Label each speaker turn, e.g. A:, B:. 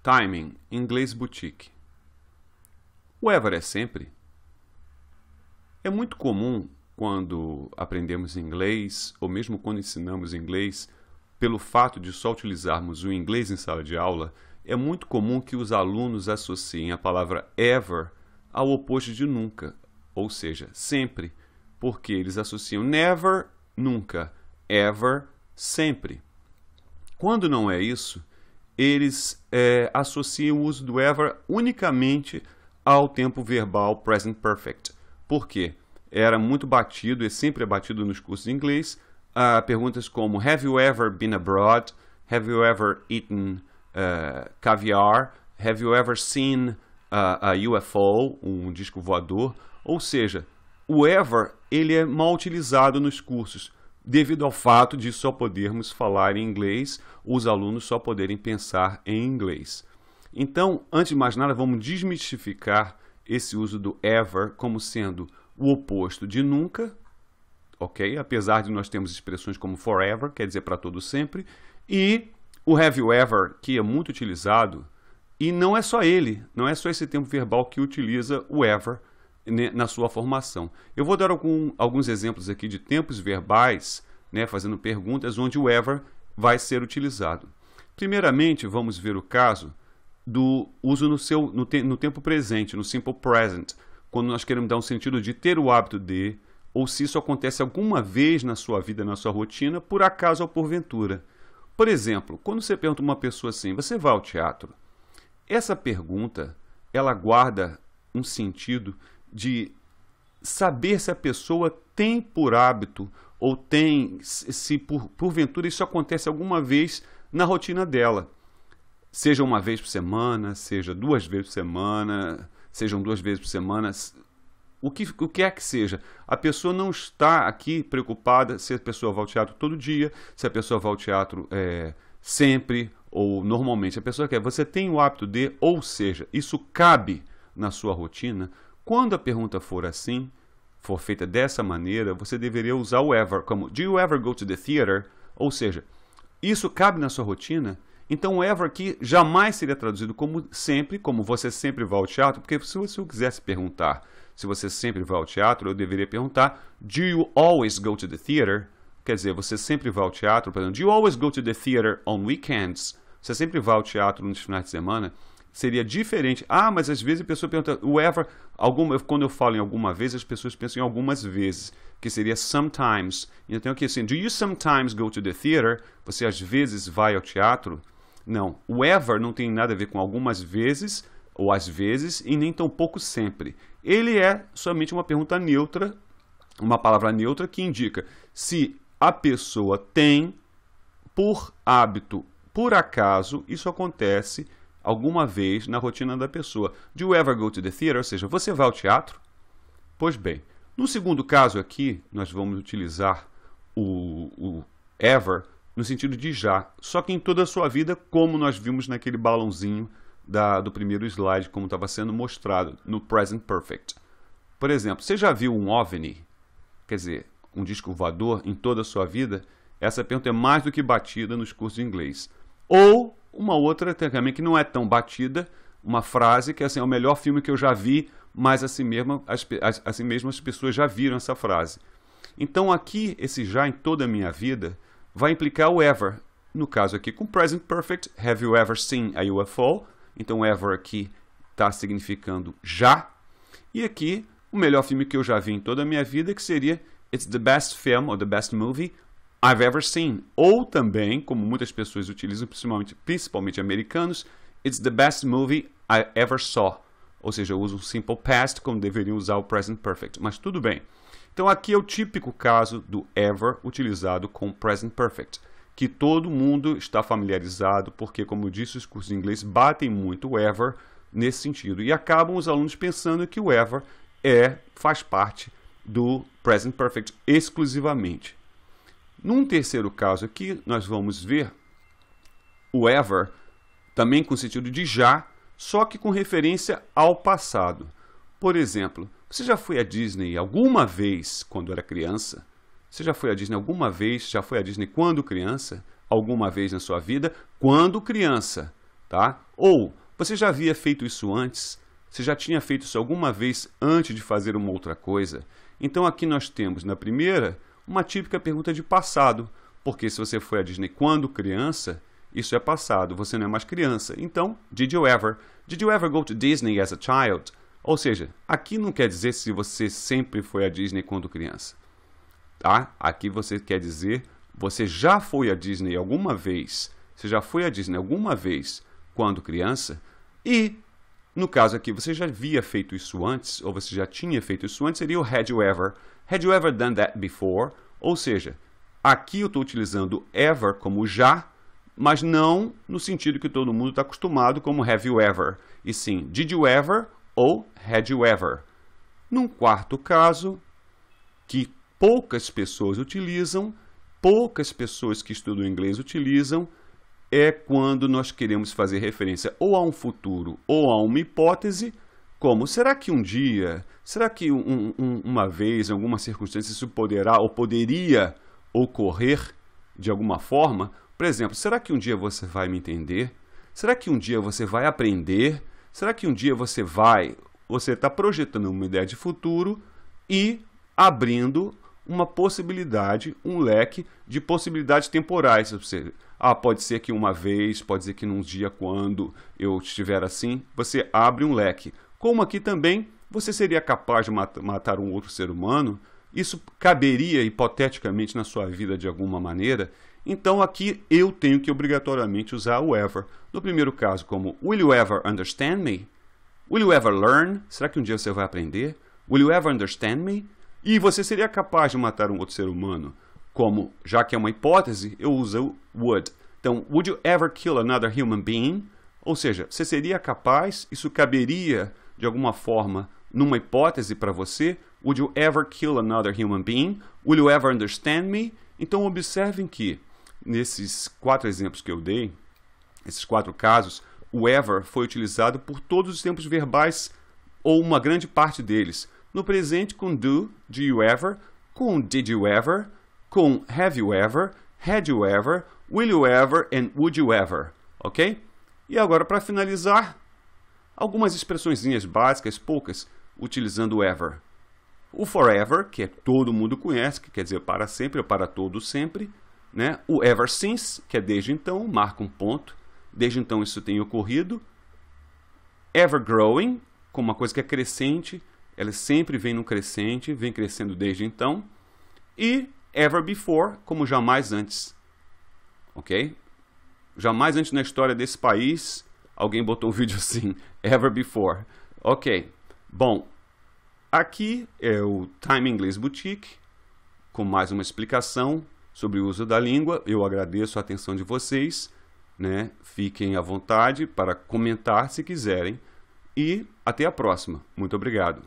A: Timing, inglês boutique. O ever é sempre? É muito comum quando aprendemos inglês, ou mesmo quando ensinamos inglês, pelo fato de só utilizarmos o inglês em sala de aula, é muito comum que os alunos associem a palavra ever ao oposto de nunca, ou seja, sempre, porque eles associam never, nunca, ever, sempre. Quando não é isso, eles associam o uso do ever unicamente ao tempo verbal present perfect. Por quê? Era muito batido, e sempre é batido nos cursos de inglês, perguntas como Have you ever been abroad? Have you ever eaten caviar? Have you ever seen a UFO, um disco voador? Ou seja, o ever ele é mal utilizado nos cursos, devido ao fato de só podermos falar em inglês, os alunos só poderem pensar em inglês. Então, antes de mais nada, vamos desmistificar esse uso do ever como sendo o oposto de nunca, ok? Apesar de nós termos expressões como forever, quer dizer para todo sempre, e o have you ever, que é muito utilizado, e não é só ele, não é só esse tempo verbal que utiliza o ever na sua formação. Eu vou dar alguns exemplos aqui de tempos verbais, fazendo perguntas onde o ever vai ser utilizado. Primeiramente, vamos ver o caso do uso no tempo presente, no simple present, quando nós queremos dar um sentido de ter o hábito de, ou se isso acontece alguma vez na sua vida, na sua rotina, por acaso ou porventura. Por exemplo, quando você pergunta a uma pessoa assim, você vai ao teatro? Essa pergunta, ela guarda um sentido de saber se a pessoa tem por hábito ou tem, se porventura isso acontece alguma vez na rotina dela. Seja uma vez por semana, seja 2 vezes por semana, sejam 2 vezes por semana, o que é que seja. A pessoa não está aqui preocupada se a pessoa vai ao teatro todo dia, se a pessoa vai ao teatro sempre ou normalmente. A pessoa quer, você tem o hábito de, ou seja, isso cabe na sua rotina. Quando a pergunta for assim, for feita dessa maneira, você deveria usar o ever, como Do you ever go to the theater? Ou seja, isso cabe na sua rotina? Então o ever aqui jamais seria traduzido como sempre, como você sempre vai ao teatro, porque se eu quisesse perguntar se você sempre vai ao teatro, eu deveria perguntar Do you always go to the theater? Quer dizer, você sempre vai ao teatro, por exemplo, Do you always go to the theater on weekends? Você sempre vai ao teatro nos finais de semana? Seria diferente. Mas às vezes a pessoa pergunta, o ever, quando eu falo em alguma vez, as pessoas pensam em algumas vezes, que seria sometimes. Então aqui assim, do you sometimes go to the theater? Você às vezes vai ao teatro? Não, o ever não tem nada a ver com algumas vezes, ou às vezes, e nem tampouco sempre. Ele é somente uma pergunta neutra, uma palavra neutra que indica se a pessoa tem, por hábito, por acaso, isso acontece alguma vez na rotina da pessoa. Do you ever go to the theater? Ou seja, você vai ao teatro? Pois bem, no segundo caso aqui, nós vamos utilizar o ever no sentido de já, só que em toda a sua vida, como nós vimos naquele balãozinho do primeiro slide, como estava sendo mostrado no present perfect. Por exemplo, você já viu um OVNI? Quer dizer, um disco voador em toda a sua vida? Essa pergunta é mais do que batida nos cursos de inglês. Ou uma outra também que não é tão batida, uma frase que assim, é o melhor filme que eu já vi, mas assim mesmo as pessoas já viram essa frase. Então aqui, esse já em toda a minha vida, vai implicar o ever. No caso aqui, com present perfect, have you ever seen a UFO? Então ever aqui está significando já. E aqui, o melhor filme que eu já vi em toda a minha vida, que seria It's the best film, or the best movie I've ever seen. Ou também, como muitas pessoas utilizam, principalmente americanos, It's the best movie I ever saw. Ou seja, eu uso o simple past como deveriam usar o present perfect. Mas tudo bem. Então aqui é o típico caso do ever utilizado com present perfect, que todo mundo está familiarizado, porque, como eu disse, os cursos de inglês batem muito o ever nesse sentido. E acabam os alunos pensando que o ever faz parte do present perfect exclusivamente. Num terceiro caso aqui, nós vamos ver o ever também com o sentido de já, só que com referência ao passado. Por exemplo, você já foi à Disney alguma vez quando era criança? Você já foi à Disney alguma vez? Já foi à Disney quando criança? Alguma vez na sua vida? Quando criança. tá? Ou você já havia feito isso antes? Você já tinha feito isso alguma vez antes de fazer uma outra coisa? Então aqui nós temos na primeira uma típica pergunta de passado, porque se você foi à Disney quando criança, isso é passado, você não é mais criança. Então, did you ever? Did you ever go to Disney as a child? Ou seja, aqui não quer dizer se você sempre foi à Disney quando criança. Tá? Aqui você quer dizer, você já foi à Disney alguma vez. Você já foi à Disney alguma vez quando criança. E, no caso aqui, você já havia feito isso antes, ou você já tinha feito isso antes, seria o had you ever. Had you ever done that before? Ou seja, aqui eu estou utilizando ever como já, mas não no sentido que todo mundo está acostumado, como have you ever. E sim, did you ever ou had you ever. Num quarto caso, que poucas pessoas utilizam, poucas pessoas que estudam inglês utilizam, é quando nós queremos fazer referência ou a um futuro ou a uma hipótese, como será que um dia, será que uma vez, em alguma circunstância, isso poderá ou poderia ocorrer de alguma forma? Por exemplo, será que um dia você vai me entender? Será que um dia você vai aprender? Será que um dia você está projetando uma ideia de futuro e abrindo uma possibilidade, um leque de possibilidades temporais. Pode ser que uma vez, pode ser que num dia quando eu estiver assim, você abre um leque. Como aqui também, você seria capaz de matar um outro ser humano? Isso caberia hipoteticamente na sua vida de alguma maneira? Então aqui eu tenho que obrigatoriamente usar o ever. No primeiro caso, como will you ever understand me? Will you ever learn? Será que um dia você vai aprender? Will you ever understand me? E você seria capaz de matar um outro ser humano? Como, já que é uma hipótese, eu uso o would. Então, would you ever kill another human being? Ou seja, você seria capaz, isso caberia de alguma forma numa hipótese para você? Would you ever kill another human being? Will you ever understand me? Então, observem que nesses 4 exemplos que eu dei, esses 4 casos, o ever foi utilizado por todos os tempos verbais, ou uma grande parte deles. No presente, com do you ever, com did you ever, com have you ever, had you ever, will you ever and would you ever. Ok? E agora, para finalizar, algumas expressõezinhas básicas, poucas, utilizando o ever. O forever, que todo mundo conhece, que quer dizer para sempre ou para todo sempre. Né? O ever since, que é desde então, marca um ponto. Desde então isso tem ocorrido. Ever growing, como uma coisa que é crescente, ela sempre vem no crescente, vem crescendo desde então. E ever before, como jamais antes. Ok? Jamais antes na história desse país, alguém botou um vídeo assim, ever before. Ok. Bom, aqui é o Time English Boutique, com mais uma explicação sobre o uso da língua. Eu agradeço a atenção de vocês, né? Fiquem à vontade para comentar se quiserem. E até a próxima. Muito obrigado.